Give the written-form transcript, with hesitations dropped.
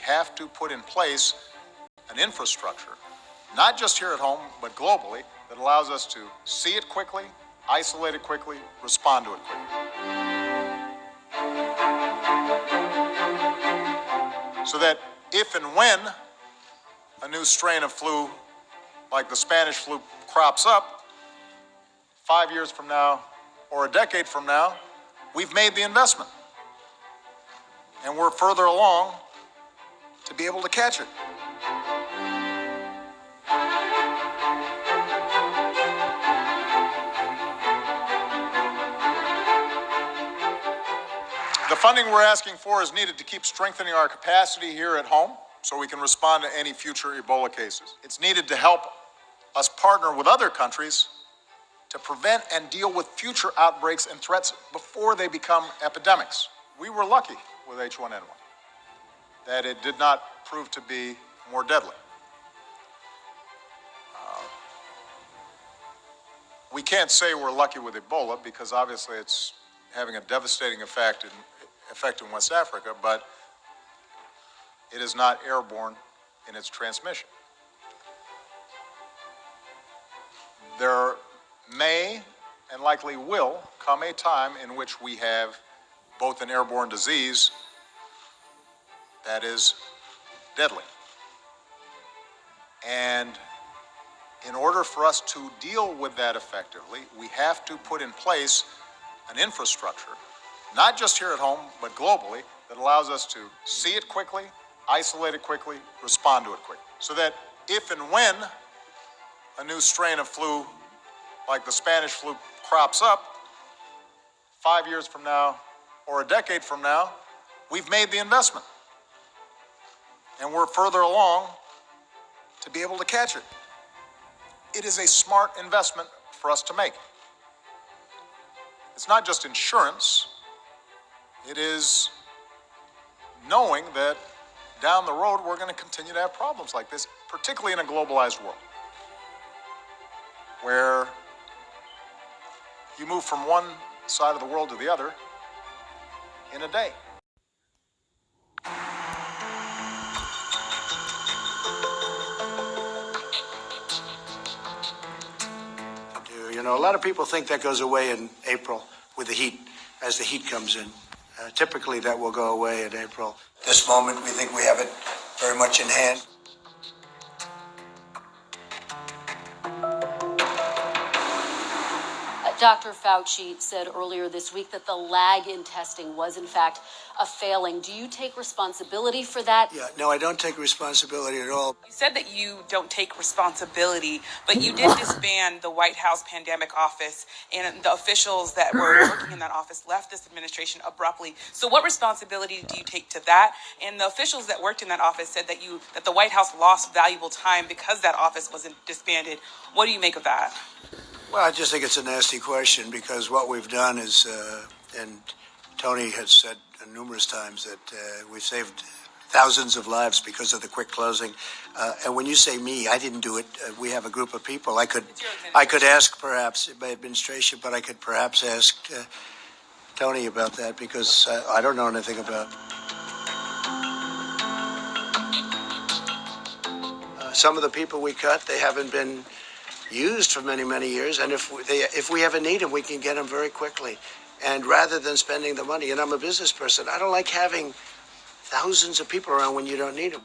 have to put in place an infrastructure, not just here at home, but globally, that allows us to see it quickly, isolate it quickly, respond to it quickly. So that if and when a new strain of flu, like the Spanish flu, crops up 5 years from now or a decade from now, we've made the investment. And we're further along to be able to catch it. The funding we're asking for is needed to keep strengthening our capacity here at home so we can respond to any future Ebola cases. It's needed to help us partner with other countries to prevent and deal with future outbreaks and threats before they become epidemics. We were lucky with H1N1 that it did not prove to be more deadly. We can't say we're lucky with Ebola because obviously it's having a devastating effect in West Africa, but it is not airborne in its transmission. There may and likely will come a time in which we have both an airborne disease that is deadly. And in order for us to deal with that effectively, we have to put in place an infrastructure, not just here at home, but globally, that allows us to see it quickly, isolate it quickly, respond to it quickly. So that if and when a new strain of flu, like the Spanish flu, crops up 5 years from now or a decade from now, we've made the investment. And we're further along to be able to catch it. It is a smart investment for us to make. It's not just insurance. It is knowing that down the road we're going to continue to have problems like this, particularly in a globalized world, where you move from one side of the world to the other in a day. You know, a lot of people think that goes away in April with the heat, as the heat comes in. Typically, that will go away in April. This moment, we think we have it very much in hand. Dr. Fauci said earlier this week that the lag in testing was, in fact, a failing. Do you take responsibility for that? Yeah, no, I don't take responsibility at all. You said that you don't take responsibility, but you did disband the White House Pandemic Office, and the officials that were working in that office left this administration abruptly. So what responsibility do you take to that? And the officials that worked in that office said that the White House lost valuable time because that office wasn't disbanded. What do you make of that? Well, I just think it's a nasty question because what we've done is, and Tony has said numerous times that we've saved thousands of lives because of the quick closing. And when you say me, I didn't do it. We have a group of people. I could ask perhaps my administration, but I could perhaps ask Tony about that because I don't know anything about some of the people we cut. They haven't been used for many, many years, and if we ever need them, we can get them very quickly. And rather than spending the money, and I'm a business person, I don't like having thousands of people around when you don't need them.